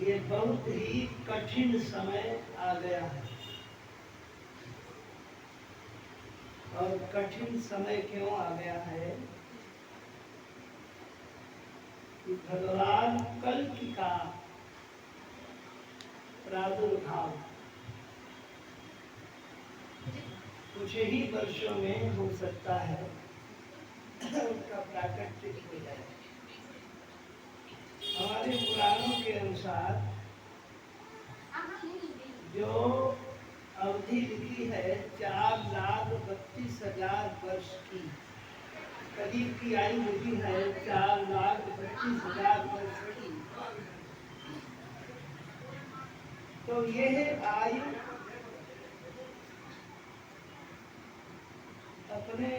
ये बहुत ही कठिन समय आ गया है। और कठिन समय क्यों आ गया है कि भगवान कल्कि का प्रादुर्भाव कुछ ही वर्षों में हो सकता है, उनका प्राकट्य हो जाए। हमारे पुराणों के अनुसार जो अवधि लिखी है 4,32,000 वर्ष की, करीब की आयु लिखी है 4,32,000 वर्ष की। तो यह आयु अपने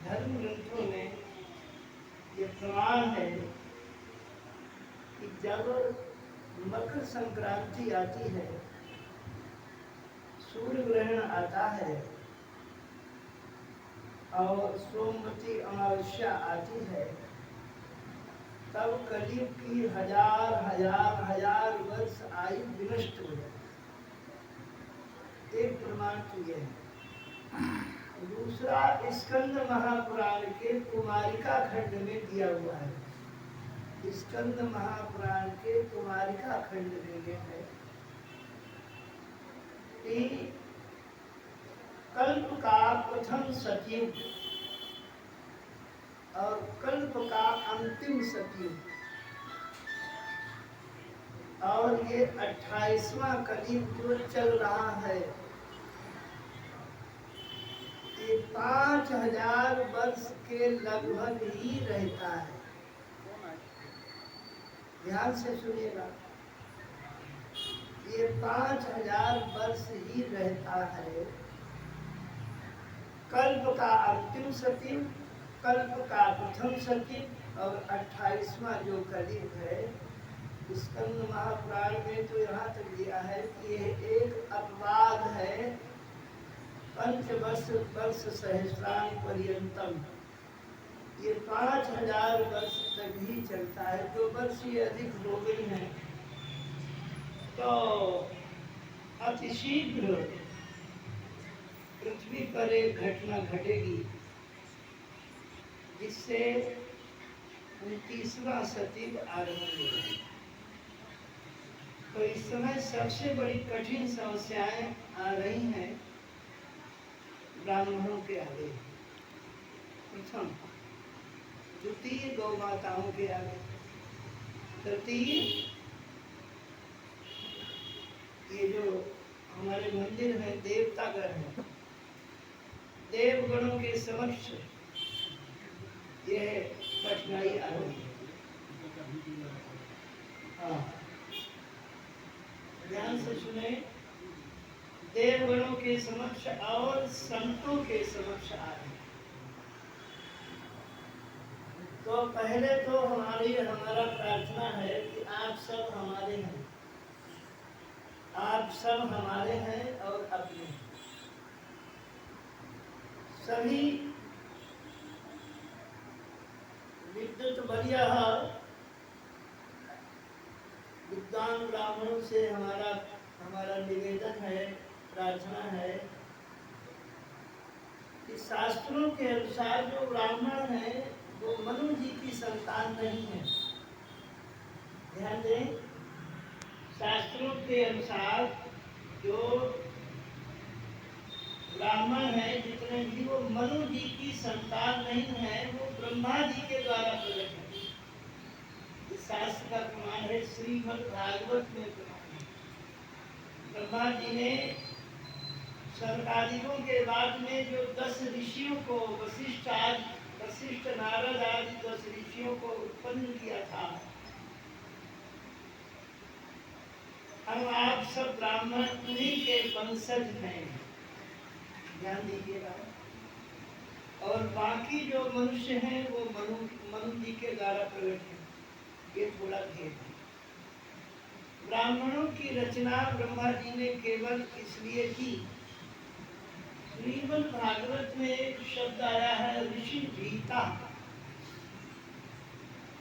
धर्म ग्रंथों में ये प्रमाण है कि जब मकर संक्रांति आती है, सूर्य ग्रहण आता है और सोमवती अमावस्या आती है, तब कलयुग की हजार वर्ष आयु विनष्ट हो जाती है। एक प्रमाण तो यह है। दूसरा, स्कंद महापुराण के कुमारिका खंड में दिया हुआ है। स्कंद महापुराण के कुमारिका खंड में यह है कि कल्प का प्रथम सतयुग और कल्प का अंतिम सतयुग और ये 28वां कलयुग जो चल रहा है, ये 5,000 वर्ष के लगभग ही रहता है। ध्यान से सुनिएगा, ये 5,000 वर्ष ही रहता है। कल्प का अंतिम सतयुग, कल्प का प्रथम सतयुग और 28वां जो कलयुग है, स्कंद महापुराण में तो यहाँ तक दिया है कि यह एक अपवाद है। पंचवर्ष सहस्रांग पर्यंतम, ये 5,000 वर्ष तक ही चलता है। 2 वर्ष ये अधिक हो गई है तो अतिशीघ्र पृथ्वी पर एक घटना घटेगी जिससे 29वां सतयुग आरंभ होगा। तो इस समय सबसे बड़ी कठिन समस्याएं आ रही हैं ब्राह्मणों के आगे। प्रथम, द्वितीय गौ माताओं के आगे, तृतीय ये जो हमारे मंदिर है देवतागण है, देवगणों के समक्ष यह कठिनाई आ रही है। हाँ, ध्यान से सुने, देवगणों के समक्ष और संतों के समक्ष आ रही है। तो पहले तो हमारा प्रार्थना है कि आप सब हमारे हैं, आप सब हमारे हैं और अपने हैं। सभी विद्युत बलिया विद्वान ब्राह्मणों से हमारा निवेदन है, प्रार्थना है कि शास्त्रों के अनुसार जो ब्राह्मण है वो मनु जी की संतान नहीं है। ध्यान दें, शास्त्रों के अनुसार जो ब्राह्मण है जितने भी, वो मनु जी की संतान नहीं है, वो ब्रह्मा जी के द्वारा प्रकट है। इस शास्त्र का प्रमाण है, श्रीमद् भागवत में प्रमाण है। ब्रह्मा जी ने सनकादिकों के बाद में जो 10 ऋषियों को, वशिष्ठ नारद आदि 10 ऋषियों को उत्पन्न किया था। हम आप सब ब्राह्मण उन्हीं के वंशज हैं, ध्यान दीजिएगा। और बाकी जो मनुष्य हैं वो मनु जी के द्वारा प्रकट है। ये थोड़ा भेद है। ब्राह्मणों की रचना ब्रह्मा जी ने केवल इसलिए की, श्रीमद् भागवत में एक शब्द आया है ऋषि भीता।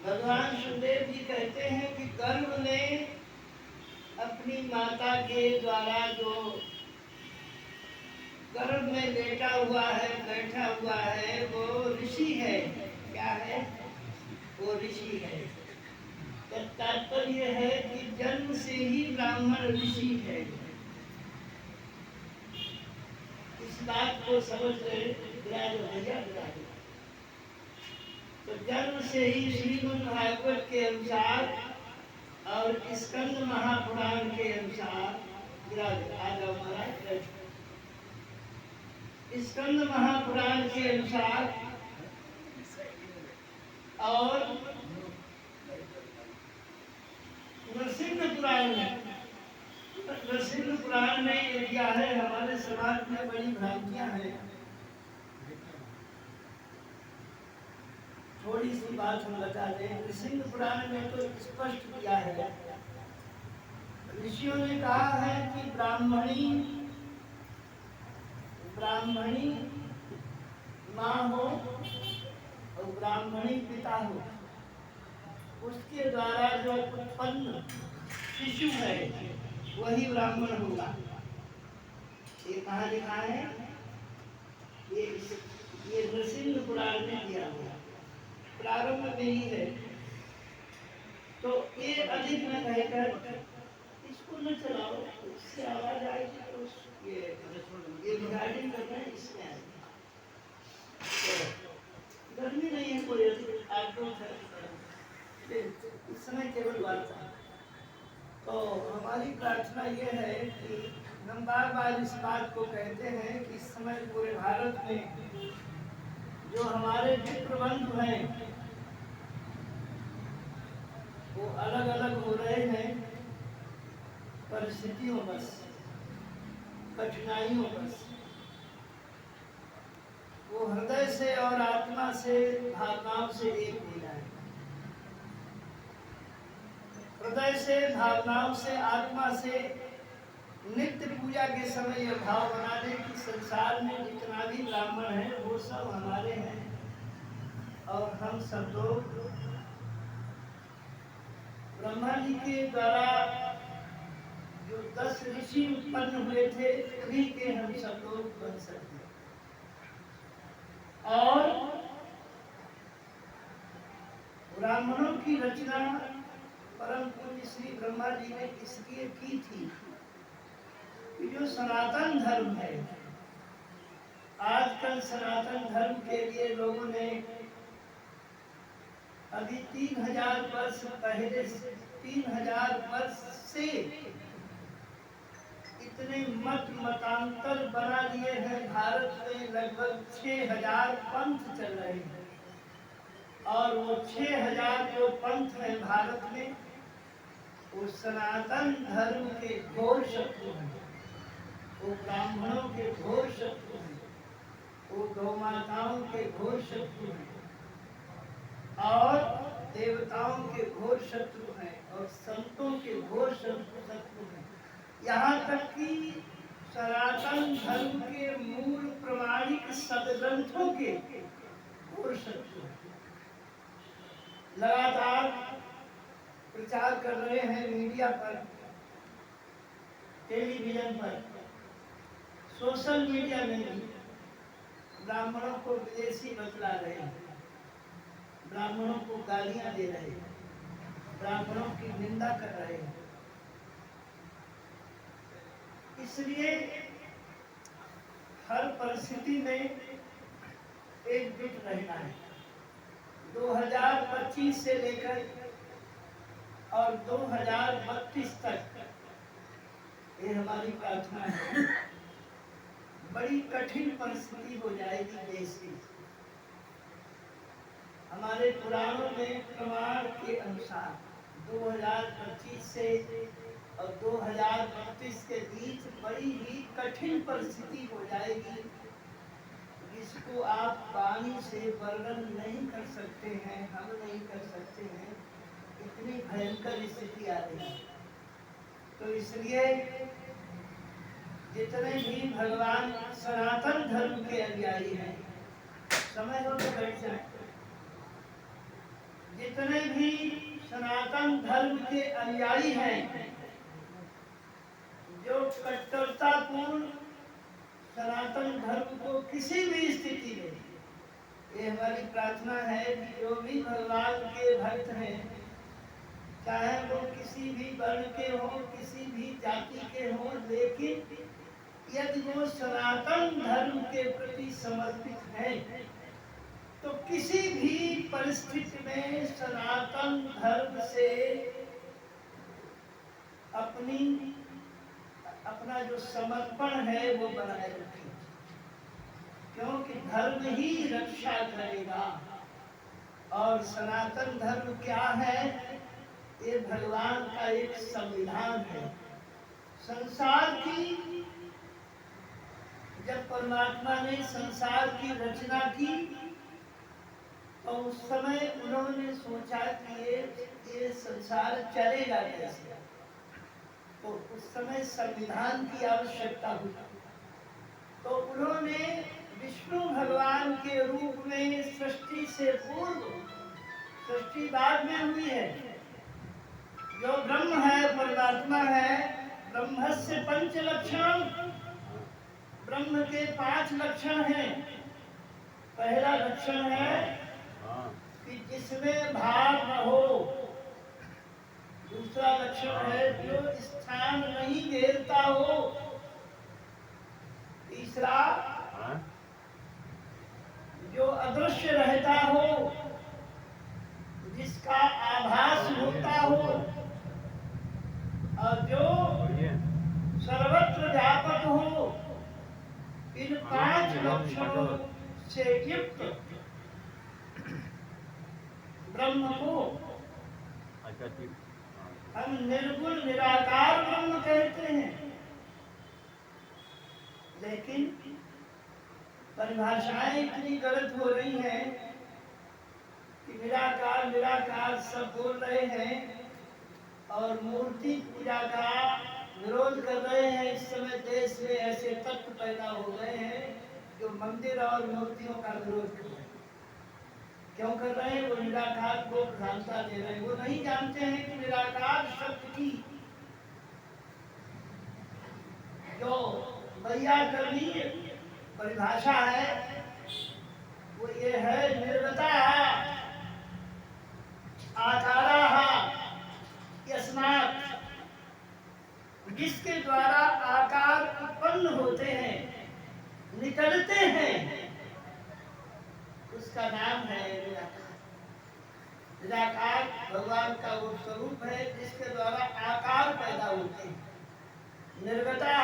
भगवान सुखदेव जी कहते हैं कि गर्भ ने अपनी माता के द्वारा जो गर्भ में लेटा हुआ है, बैठा हुआ है, वो ऋषि है। क्या है? वो ऋषि है। तो तात्पर्य है कि जन्म से ही ब्राह्मण ऋषि है। इस बात को समझ रहे भैया। तो जन्म से ही श्रीमद् भागवत के अनुसार और स्कंद महापुराण के अनुसार स्कंद महापुराण के अनुसार और नरसिंह पुराण में ये दिया है। हमारे समाज में बड़ी भ्रांतियां हैं। थोड़ी सी बात हम बता दें। नरसिंह पुराण में तो स्पष्ट किया है, ऋषियों ने कहा है कि ब्राह्मणी माँ हो और ब्राह्मणी पिता हो, उसके द्वारा जो उत्पन्न शिशु है वही ब्राह्मण होगा। ये कहाँ लिखा है? ये नरसिंह पुराण में दिया हुआ प्रारंभ में ही है। तो ये अधिक न कहकर इसको न चलाओ, इससे आवाज आएगी तो ये रिगार्डिंग करना है, इसमें आएगी। तो गर्मी नहीं है, कोई आग्रह है इस समय केवल वार्ता। तो हमारी प्रार्थना ये है कि हम बार बार इस बात को कहते हैं कि इस समय पूरे भारत में जो हमारे मित्र बंधु हैं वो अलग अलग हो रहे हैं परिस्थितियों बस, कठिनाइयों बस। वो हृदय से और आत्मा से, भावनाओं से एक हो जाए। हृदय से, भावनाओं से, आत्मा से नित्य पूजा के समय यह भाव बना दे कि संसार में जितना भी ब्राह्मण है वो सब हमारे हैं और हम सब लोग ब्रह्मा जी के द्वारा जो 10 ऋषि उत्पन्न हुए थे उन्हीं के हम सब लोग बन सकते हैं। और ब्राह्मणों की रचना परम पूज्य श्री ब्रह्मा जी ने इसलिए की थी कि जो सनातन धर्म है, आजकल सनातन धर्म के लिए लोगों ने अभी 3000 वर्ष पहले, 3000 वर्ष से इतने मतांतर बना लिए हैं। भारत में लगभग 6000 पंथ चल रहे हैं और वो 6000 जो पंथ है भारत में वो सनातन धर्म के घोर शत्रु हैं, वो ब्राह्मणों के घोर शत्रु हैं, वो गौ माताओं के घोर शत्रु हैं और देवताओं के घोर शत्रु हैं और संतों के घोर शत्रु हैं। यहाँ तक कि सनातन धर्म के मूल प्रमाणिक सदग्रंथों के घोर शत्रु हैं। लगातार प्रचार कर रहे हैं मीडिया पर, टेलीविजन पर, सोशल मीडिया में भी ब्राह्मणों को विदेशी बतला रहे हैं, ब्राह्मणों को गालियां दे रहे हैं, ब्राह्मणों की निंदा कर रहे हैं। इसलिए हर परिस्थिति में एकजुट रहना है। 2025 से लेकर और 2032 तक ये हमारी प्रार्थना है। बड़ी कठिन परिस्थिति हो जाएगी देश की। हमारे पुराणों में प्रमाण के अनुसार 2025 से और 2032 के बीच बड़ी ही कठिन परिस्थिति हो जाएगी, जिसको आप वाणी से वर्णन नहीं कर सकते हैं, हम नहीं कर सकते हैं। इतनी भयंकर स्थिति आ रही है। तो इसलिए जितने भी भगवान सनातन धर्म के अनुयायी हैं, समय हो तो बैठ जाए, जितने भी सनातन धर्म के अनुयायी हैं जो कट्टरतापूर्ण सनातन धर्म को किसी भी स्थिति में, ये हमारी प्रार्थना है कि जो भी भगवान के भक्त हैं, चाहे वो किसी भी वर्ण के हों, किसी भी जाति के हों, लेकिन यदि वो सनातन धर्म के प्रति समर्पित हैं, तो किसी भी परिस्थिति में सनातन धर्म से अपना जो समर्पण है वो बनाए रखें, क्योंकि धर्म ही रक्षा करेगा। और सनातन धर्म क्या है? ये भगवान का एक संविधान है। संसार की, जब परमात्मा ने संसार की रचना की तो उस समय उन्होंने सोचा कि ये संसार चलेगा कैसे, तो उस समय संविधान की आवश्यकता हुई। तो उन्होंने विष्णु भगवान के रूप में सृष्टि से पूर्व, सृष्टि बाद में हुई है, जो ब्रह्म है, परमात्मा है, ब्रह्मस्य पंच लक्षण, ब्रह्म के 5 लक्षण हैं। पहला लक्षण है कि जिसमें भाव न हो। दूसरा लक्षण है जो स्थान नहीं घेरता हो। तीसरा जो अदृश्य रहता हो, जिसका आभास होता हो, और जो सर्वत्र व्यापक हो। इन 5 लक्षणों से युक्त ब्रह्म को हम निर्गुण निराकार ब्रह्म कहते हैं। लेकिन परिभाषाएं इतनी गलत हो रही हैं कि निराकार निराकार सब बोल रहे हैं और मूर्ति पूजा का विरोध कर रहे हैं। इस समय देश में ऐसे तत्व पैदा हो गए हैं जो मंदिर और मूर्तियों का विरोध कर रहे हैं। क्यों कर रहे हैं? वो निराकार को भ्रांता दे रहे हैं। वो नहीं जानते हैं कि निराकार शब्द की जो वैयाकरणीय परिभाषा है वो ये है, निर्गता आकारा यस्मात्, जिसके द्वारा आकार उत्पन्न होते हैं, निकलते हैं, उसका नाम है निराकार। निराकार भगवान का वो स्वरूप है जिसके द्वारा आकार पैदा होते हैं। निर्गता